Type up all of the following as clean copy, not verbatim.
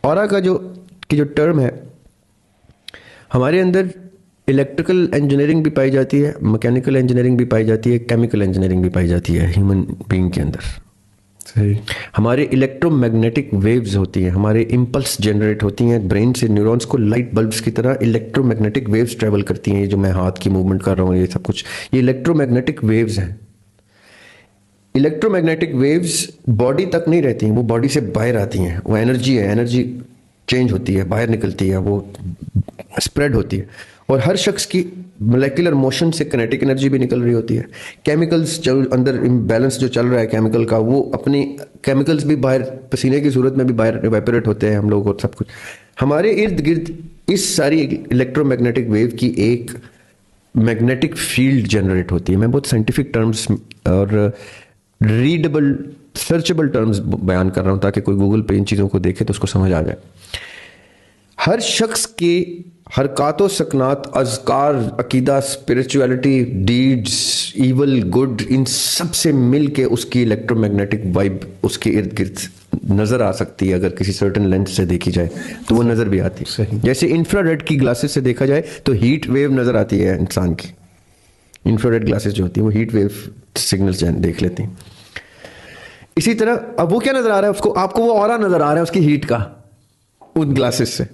Aura का जो term है, हमारे अंदर इलेक्ट्रिकल इंजीनियरिंग भी पाई जाती है, मैकेनिकल इंजीनियरिंग भी पाई जाती है, केमिकल इंजीनियरिंग भी पाई जाती है ह्यूमन बीइंग के अंदर। सही। हमारे इलेक्ट्रोमैग्नेटिक वेव्स होती हैं, हमारे इम्पल्स जनरेट होती हैं ब्रेन से, न्यूरॉन्स को लाइट बल्ब्स की तरह इलेक्ट्रोमैग्नेटिक वेव्स ट्रेवल करती हैं। ये जो मैं हाथ की मूवमेंट कर रहा हूँ, ये सब कुछ ये इलेक्ट्रोमैग्नेटिक वेव्स हैं। इलेक्ट्रोमैग्नेटिक वेव्स बॉडी तक नहीं रहती हैं, वो बॉडी से बाहर आती हैं। वो एनर्जी है, एनर्जी चेंज होती है, बाहर निकलती है, वो स्प्रेड होती है। और हर शख्स की मोलेकुलर मोशन से किनेटिक एनर्जी भी निकल रही होती है। केमिकल्स जो अंदर इम्बैलेंस जो चल रहा है केमिकल का, वो अपनी केमिकल्स भी बाहर पसीने की सूरत में भी बाहर इवेपोरेट होते हैं हम लोग, और सब कुछ हमारे इर्द गिर्द इस सारी इलेक्ट्रोमैग्नेटिक वेव की एक मैग्नेटिक फील्ड जनरेट होती है। मैं बहुत साइंटिफिक टर्म्स और रीडेबल सर्चेबल टर्म्स बयान कर रहा हूँ ताकि कोई गूगल पे इन चीज़ों को देखे तो उसको समझ आ जाए। हर शख्स की हरकात सकनात, अज़कार, अकीदा, स्पिरिचुअलिटी, डीड्स, इवल, गुड, इन सब से मिल के उसकी इलेक्ट्रोमैग्नेटिक वाइब उसके इर्द गिर्द नज़र आ सकती है। अगर किसी सर्टन लेंस से देखी जाए तो वो नज़र भी आती है। जैसे इंफ्रारेड की ग्लासेस से देखा जाए तो हीट वेव नज़र आती है इंसान की। इंफ्रारेड ग्लासेस जो होती है वो हीट वेव सिग्नल्स देख लेती हैं। इसी तरह अब वो क्या नज़र आ रहा है उसको, आपको वो ऑरा नज़र आ रहा है उसकी हीट का उन ग्लासेस से।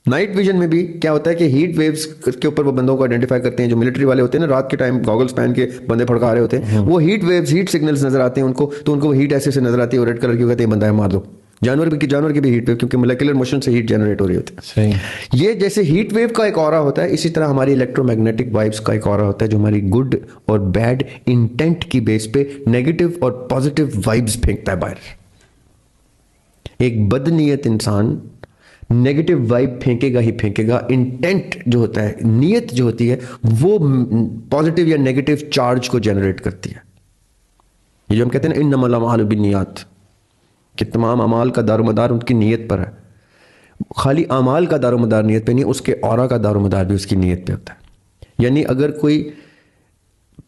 नाइट विजन में भी क्या होता है कि हीट वेव्स के ऊपर वो बंदों को आइडेंटिफाई करते हैं। जो मिलिट्री वाले होते हैं ना, रात के टाइम गॉगल्स पहन के बंदे फड़का रहे होते हैं, वो हीट वेव्स, हीट सिग्नल्स नजर आते हैं उनको, तो उनको हीट ऐसे नजर आती है, रेड कलर की, कहते हैं बंदा है मार दो। जानवर की भी हीट वेव, क्योंकि मोलेकुलर मोशन से हीट जनरेट हो रही होती है। सही। ये जैसे हीट वेव का एक ऑरा होता है, इसी तरह हमारी इलेक्ट्रोमैग्नेटिक वाइब्स का एक ऑरा होता है, जो हमारी गुड और बैड इंटेंट की बेस पे नेगेटिव और पॉजिटिव वाइब्स फेंकता है बाहर। एक बदनीयत इंसान नेगेटिव वाइब फेंकेगा ही फेंकेगा। इंटेंट जो होता है, नीयत जो होती है, वो पॉजिटिव या नेगेटिव चार्ज को जनरेट करती है। ये जो हम कहते हैं ना, इन्नमल अमालु बिन्नियात, कि तमाम अमाल का दारोमदार उनकी नीयत पर है। खाली अमाल का दारोमदार नीयत पे नहीं, उसके औरा का दारोमदार भी उसकी नीयत पे होता है। यानी अगर कोई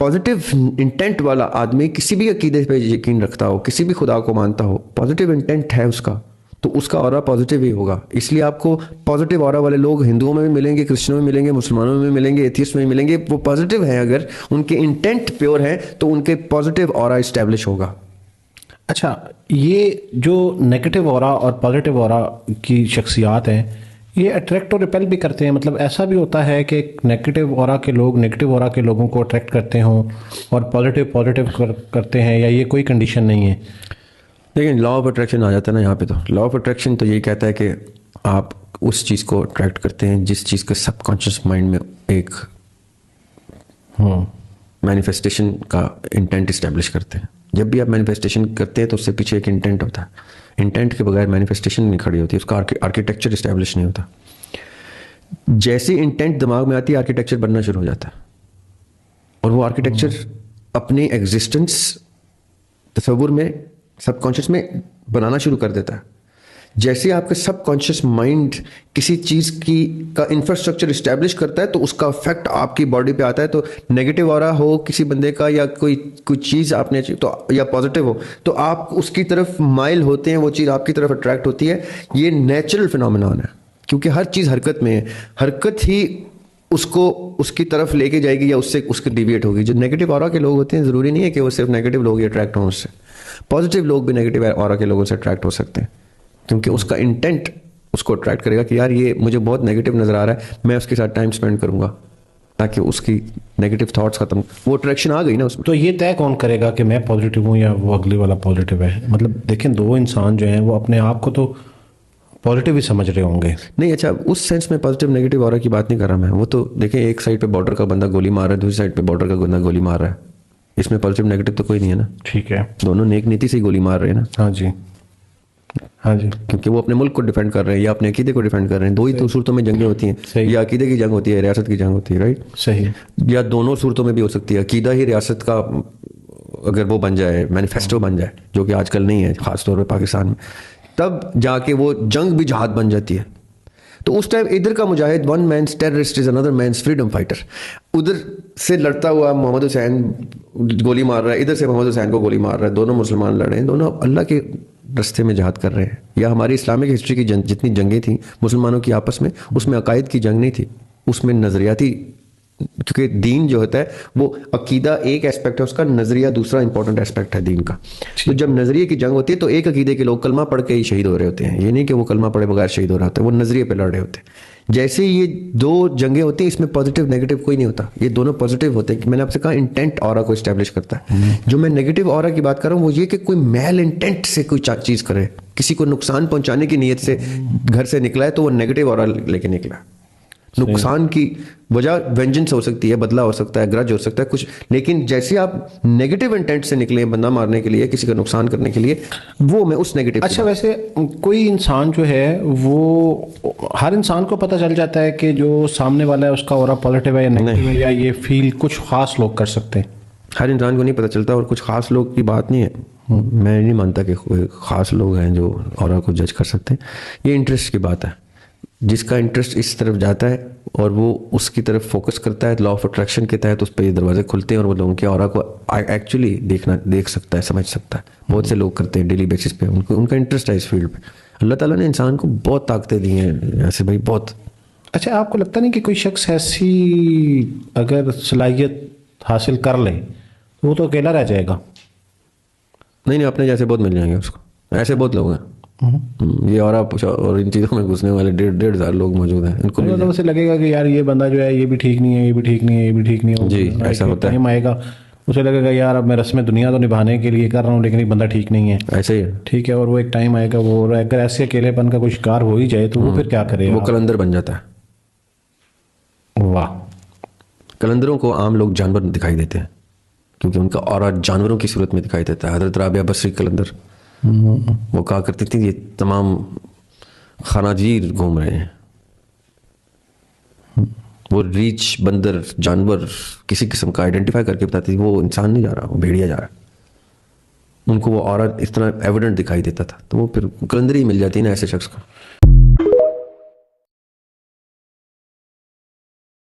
पॉजिटिव इंटेंट वाला आदमी किसी भी अकीदे पे यकीन रखता हो, किसी भी खुदा को मानता हो, पॉजिटिव इंटेंट है उसका, तो उसका ऑरा पॉजिटिव ही होगा। इसलिए आपको पॉजिटिव ऑरा वाले लोग हिंदुओं में भी मिलेंगे, क्रिश्चियनों में मिलेंगे, मुसलमानों में भी मिलेंगे, एथियस्ट में भी मिलेंगे। वो पॉजिटिव हैं, अगर उनके इंटेंट प्योर है तो उनके पॉजिटिव ऑरा इस्टेब्लिश होगा। अच्छा, ये जो नेगेटिव ऑरा और पॉजिटिव ऑरा की शख्सियात हैं, ये अट्रैक्ट और रिपेल भी करते हैं। मतलब ऐसा भी होता है कि नेगेटिव ऑरा के लोग नेगेटिव ऑरा के लोगों को अट्रैक्ट करते हों और पॉजिटिव करते हैं, या ये कोई कंडीशन नहीं है? लेकिन लॉ ऑफ अट्रैक्शन आ जाता है ना यहाँ पे। तो लॉ ऑफ अट्रैक्शन तो यही कहता है कि आप उस चीज़ को अट्रैक्ट करते हैं जिस चीज़ का सबकॉन्शियस माइंड में एक मैनिफेस्टेशन का इंटेंट इस्टेब्लिश करते हैं। जब भी आप मैनिफेस्टेशन करते हैं तो उससे पीछे एक इंटेंट होता है। इंटेंट के बगैर मैनिफेस्टेशन नहीं खड़ी होती, उसका आर्किटेक्चर इस्टेब्लिश नहीं होता। जैसे इंटेंट दिमाग में आती है, आर्किटेक्चर बनना शुरू हो जाता है, और वो आर्किटेक्चर अपनी एग्जिस्टेंस तसव्वुर में, सबकॉन्शियस में बनाना शुरू कर देता है। जैसे आपके सबकॉन्शियस माइंड किसी चीज़ की का इंफ्रास्ट्रक्चर इस्टेब्लिश करता है तो उसका इफेक्ट आपकी बॉडी पे आता है। तो नेगेटिव ऑरा हो किसी बंदे का, या कोई चीज़ आपने तो, या पॉजिटिव हो, तो आप उसकी तरफ माइल होते हैं, वो चीज़ आपकी तरफ अट्रैक्ट होती है। ये नेचुरल फिनोमिनन है, क्योंकि हर चीज़ हरकत में है। हरकत ही उसको उसकी तरफ लेके जाएगी या उससे उसके डिविएट होगी। जो नेगेटिव ऑरा के लोग होते हैं, ज़रूरी नहीं है कि वो सिर्फ नेगेटिव लोग ही अट्रैक्ट हों उससे। पॉजिटिव लोग भी नेगेटिव ऑरा के लोगों से अट्रैक्ट हो सकते हैं, क्योंकि उसका इंटेंट उसको अट्रैक्ट करेगा कि यार ये मुझे बहुत नेगेटिव नज़र आ रहा है, मैं उसके साथ टाइम स्पेंड करूंगा ताकि उसकी नेगेटिव थॉट्स खत्म, वो अट्रैक्शन आ गई ना उसमें। तो ये तय कौन करेगा कि मैं पॉजिटिव हूँ या वो अगले वाला पॉजिटिव है? मतलब देखें, दो इंसान जो हैं वो अपने आप को तो पॉजिटिव ही समझ रहे होंगे। नहीं, अच्छा, उस सेंस में पॉजिटिव नेगेटिव ऑरा की बात नहीं कर रहा मैं। वो तो देखें, एक साइड पे बॉर्डर का बंदा गोली मार रहा है, दूसरी साइड पे बॉर्डर का बंदा गोली मार रहा है, इसमें पॉजिटिव नेगेटिव तो कोई नहीं है ना। ठीक है, दोनों नेक नीति से ही गोली मार रहे हैं ना। हाँ जी, हाँ जी, क्योंकि वो अपने मुल्क को डिफेंड कर रहे हैं या अपने अकीदे को डिफेंड कर रहे हैं। दो ही तो सूरतों में जंगें होती हैं, या अकीदे की जंग होती है, रियासत की जंग होती है, राइट? सही। या दोनों सूरतों में भी हो सकती है। अकीदा ही रियासत का अगर वो बन जाए, मैनिफेस्टो बन जाए, जो कि आजकल नहीं है खासतौर पर पाकिस्तान में, तब जाके वो जंग भी जहाद बन जाती है। तो उस टाइम इधर का मुजाहिद, one man's terrorist is another man's freedom fighter. उधर से लड़ता हुआ मोहम्मद हुसैन गोली मार रहा है, इधर से मोहम्मद हुसैन को गोली मार रहा है, दोनों मुसलमान लड़ रहे हैं, दोनों अल्लाह के रास्ते में जहाद कर रहे हैं, या हमारी इस्लामिक हिस्ट्री की जितनी जंगें थी मुसलमानों की आपस में, उसमें अकायद की जंग नहीं थी, उसमें नज़रियाती, क्योंकि दीन जो होता है वो अकीदा एक एस्पेक्ट है उसका, नज़रिया दूसरा इंपॉर्टेंट एस्पेक्ट है दीन का। तो जब नज़रिए की जंग होती है तो एक अकीदे के लोग कलमा पढ़ के ही शहीद हो रहे होते हैं, ये नहीं कि वो कलमा पढ़े बगैर शहीद हो रहा होता है, वो नज़रिए पे लड़ रहे होते हैं। जैसे ये दो जंगें होती हैं, इसमें पॉजिटिव नेगेटिव कोई नहीं होता, ये दोनों पॉजिटिव होते हैं। कि मैंने आपसे कहा इंटेंट ऑरा को इस्टेब्लिश करता है। जो मैं नेगेटिव ऑरा की बात कर रहा हूँ वो ये कि कोई मैल इंटेंट से कोई चीज़ करे, किसी को नुकसान पहुंचाने की नीयत से घर से निकला है तो वो नेगेटिव ऑरा लेके निकला। नुकसान की वजह वेंजेंस हो सकती है, बदला हो सकता है, ग्रज हो सकता है कुछ, लेकिन जैसे आप नेगेटिव इंटेंट से निकले बंदा मारने के लिए, किसी का नुकसान करने के लिए, वो मैं उस नेगेटिव। अच्छा, वैसे कोई इंसान जो है वो, हर इंसान को पता चल जाता है कि जो सामने वाला है उसका ऑरा पॉजिटिव है या नेगेटिव है, या ये फील कुछ खास लोग कर सकते हैं? हर इंसान को नहीं पता चलता, और कुछ खास लोग की बात नहीं है। मैं नहीं मानता कि कोई खास लोग हैं जो ऑरा को जज कर सकते हैं। ये इंटरेस्ट की बात है, जिसका इंटरेस्ट इस तरफ जाता है और वो उसकी तरफ फोकस करता है, लॉ ऑफ अट्रैक्शन के तहत उस पर ये दरवाजे खुलते हैं और वो लोगों के ऑरा को एक्चुअली देख सकता है, समझ सकता है। बहुत से लोग करते हैं डेली बेसिस पे, उनका इंटरेस्ट है इस फील्ड पे। अल्लाह ताला ने इंसान को बहुत ताकतें दी हैं ऐसे भाई, बहुत। अच्छा, आपको लगता नहीं कि कोई शख्स ऐसी अगर सलाहियत हासिल कर ले वो तो अकेला रह जाएगा? नहीं, अपने जैसे बहुत मिल जाएंगे उसको, ऐसे बहुत लोग हैं। ये और इन चीज़ों में घुसने वाले 1,500 लोग मौजूद हैं, इनको मतलब उसे लगेगा कि यार ये बंदा जो है ये भी ठीक नहीं है, ये भी ठीक नहीं है, ये भी ठीक नहीं है। जी, ऐसा होता है। टाइम आएगा उसे लगेगा यार अब मैं रस्म दुनिया तो निभाने के लिए कर रहा हूँ लेकिन ये बंदा ठीक नहीं है। ऐसे ही है, ठीक है। और वो एक टाइम आएगा, वो अगर ऐसे अकेलेपन का कोई शिकार हो ही जाए तो वो फिर क्या करेगा? वो कलंदर बन जाता है। वाह। कलंदरों को आम लोग जानवर दिखाई देते हैं क्योंकि उनका ऑरा जानवरों की सूरत में दिखाई देता है। हज़रत राबिया बसरी कलंदर, वो कहा करती थी ये तमाम खनाजीर घूम रहे हैं। वो रीछ, बंदर, जानवर किसी किस्म का आइडेंटिफाई करके बताती थी, वो इंसान नहीं जा रहा, वो भेड़िया जा रहा है। उनको वो ऑरा इस तरह एविडेंट दिखाई देता था, तो वो फिर कलंदरी मिल जाती है ना ऐसे शख्स को।